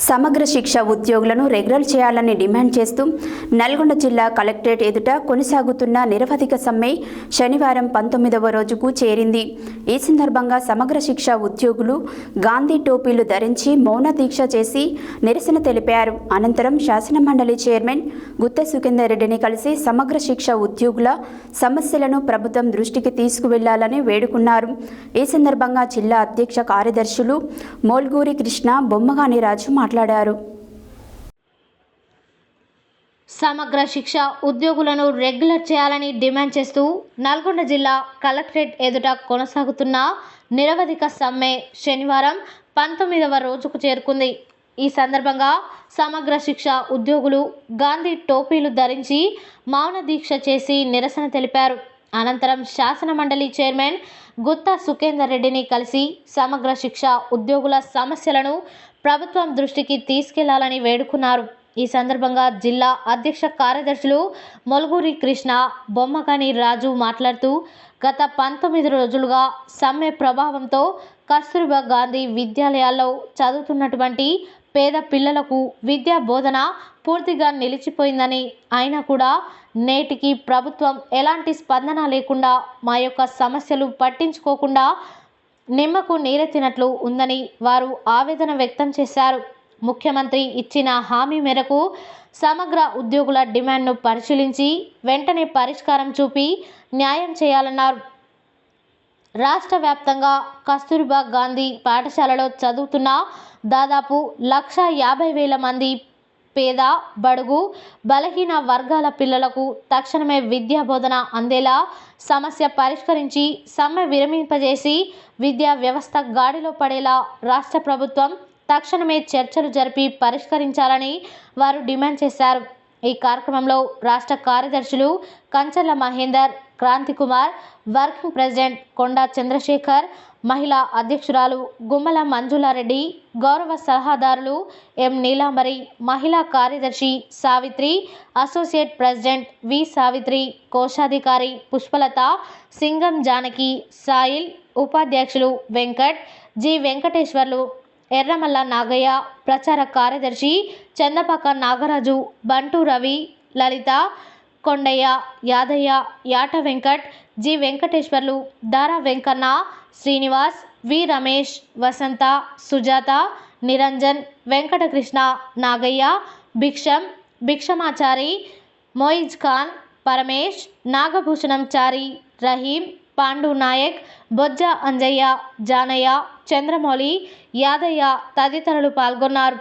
సమగ్ర శిక్ష ఉద్యోగులను రెగ్యులర్ చేయాలని డిమాండ్ చేస్తూ నల్గొండ జిల్లా కలెక్టరేట్ ఎదుట కొనసాగుతున్న నిరవధిక సమ్మె శనివారం 19వ రోజుకు చేరింది. ఈ సందర్భంగా సమగ్ర శిక్ష ఉద్యోగులు గాంధీ టోపీలు ధరించి మౌన దీక్ష చేసి నిరసన తెలిపారు. అనంతరం శాసనమండలి చైర్మన్ గుత్తా సుఖేందర్ రెడ్డిని కలిసి సమగ్ర శిక్ష ఉద్యోగుల సమస్యలను ప్రభుత్వం దృష్టికి తీసుకువెళ్లాలని వేడుకున్నారు. ఈ సందర్భంగా జిల్లా అధ్యక్ష కార్యదర్శులు మోల్గూరి కృష్ణ, బొమ్మగాని రాజు మాట్లాడారు. సమగ్ర శిక్ష ఉద్యోగులను రెగ్యులర్ చేయాలని డిమాండ్ చేస్తూ నల్గొండ జిల్లా కలెక్టరేట్ ఎదుట కొనసాగుతున్న నిరవధిక సమ్మె శనివారం 19వ రోజుకు చేరుకుంది. ఈ సందర్భంగా సమగ్ర శిక్ష ఉద్యోగులు గాంధీ టోపీలు ధరించి మౌన దీక్ష చేసి నిరసన తెలిపారు. అనంతరం శాసనమండలి చైర్మన్ గుత్తా సుఖేందర్ రెడ్డిని కలిసి సమగ్ర శిక్ష ఉద్యోగుల సమస్యలను ప్రభుత్వం దృష్టికి తీసుకెళ్లాలని వేడుకున్నారు. ఈ సందర్భంగా జిల్లా అధ్యక్ష కార్యదర్శులు మొల్గూరి కృష్ణ, బొమ్మగాని రాజు మాట్లాడుతూ గత 19 రోజులుగా సమ్మె ప్రభావంతో కస్తూర్బా గాంధీ విద్యాలయాల్లో చదువుతున్నటువంటి పేద పిల్లలకు విద్యా బోధన పూర్తిగా నిలిచిపోయిందని, అయినా కూడా నేటికి ప్రభుత్వం ఎలాంటి స్పందన లేకుండా మా యొక్క సమస్యలు పట్టించుకోకుండా నిమ్మకు నీరెత్తినట్లు ఉందని వారు ఆవేదన వ్యక్తం చేశారు. ముఖ్యమంత్రి ఇచ్చిన హామీ మేరకు సమగ్ర ఉద్యోగుల డిమాండ్ను పరిశీలించి వెంటనే పరిష్కారం చూపి న్యాయం చేయాలన్నారు. రాష్ట్ర వ్యాప్తంగా కస్తూర్బా గాంధీ పాఠశాలలో చదువుతున్న దాదాపు 1,50,000 మంది పేద, బడుగు, బలహీన వర్గాల పిల్లలకు తక్షణమే విద్యా బోధన అందేలా సమస్య పరిష్కరించి సమ్మె విరమింపజేసి విద్యా వ్యవస్థ గాడిలో పడేలా రాష్ట్ర ప్రభుత్వం తక్షణమే చర్చలు జరిపి పరిష్కరించాలని వారు డిమాండ్ చేశారు. ఈ కార్యక్రమంలో రాష్ట్ర కార్యదర్శులు కంచర్ల మహేందర్, క్రాంతి కుమార్, వర్కింగ్ ప్రెసిడెంట్ కొండా చంద్రశేఖర్, మహిళా అధ్యక్షురాలు గుమ్మల మంజులారెడ్డి, గౌరవ సలహాదారులు ఎం నీలాంబరి, మహిళా కార్యదర్శి సావిత్రి, అసోసియేట్ ప్రెసిడెంట్ వి సావిత్రి, కోశాధికారి పుష్పలత, సింగం జానకి, సాయిల్, ఉపాధ్యక్షులు వెంకట్, జి వెంకటేశ్వర్లు, ఎర్రమల్ల నాగయ్య, ప్రచార కార్యదర్శి చందపాక నాగరాజు, బంటు రవి, లలిత, కొండయ్య, యాదయ్య, యాట వెంకట్, జి వెంకటేశ్వర్లు, దారా వెంకన్న, శ్రీనివాస్, వి రమేష్, వసంత, సుజాత, నిరంజన్, వెంకటకృష్ణ, నాగయ్య, భిక్షం, భిక్షమాచారి, మోయిజ్ ఖాన్, పరమేష్, నాగభూషణం చారి, రహీం, పాండు నాయక్, బొజ్జ అంజయ్య, జానయ్య, చంద్రమౌళి, యాదయ్య తదితరులు పాల్గొన్నారు.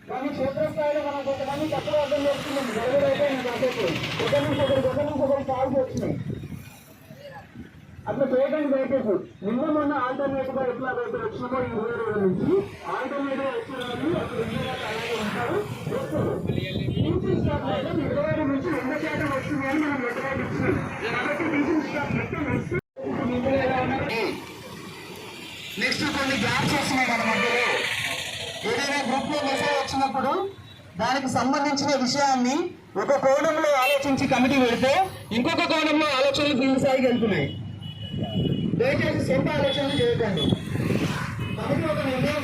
కానీ క్షేత్రస్థాయిలో మనం కొంతమంది తక్కువ అర్థం చేస్తున్నాం. గడువులైతే ఒకరి నుంచి ఒకరు కాల్సి వచ్చినాయి. అట్లా చేయడానికి దయచేసి నిన్న మొన్న ఆల్టర్నేటివ్ గా ఎట్లా అయితే వచ్చినామో ఈ 20 రోజుల నుంచి ఆల్టర్నేటివ్ వచ్చిన వాళ్ళు అలాగే ఉంటారు. 20 నుంచి 100% వస్తుంది అని మనం లెక్కగా ఇచ్చినాం. కాబట్టి టీచింగ్ స్టాఫ్ మొత్తం నెక్స్ట్ కొన్ని గ్యాప్స్ వస్తున్నాయి మన మధ్యలో. ఏదైనా గ్రూప్ లో మెసేజ్ వచ్చినప్పుడు దానికి సంబంధించిన విషయాన్ని ఒక కోణంలో ఆలోచించి కమిటీ పెడితే ఇంకొక కోణంలో ఆలోచనలు ఫీల్డ్ స్థాయికి వెళ్తున్నాయి. దయచేసి సొంత ఆలోచనలు చేయకండి. కమిటీ ఒక నిర్ణయం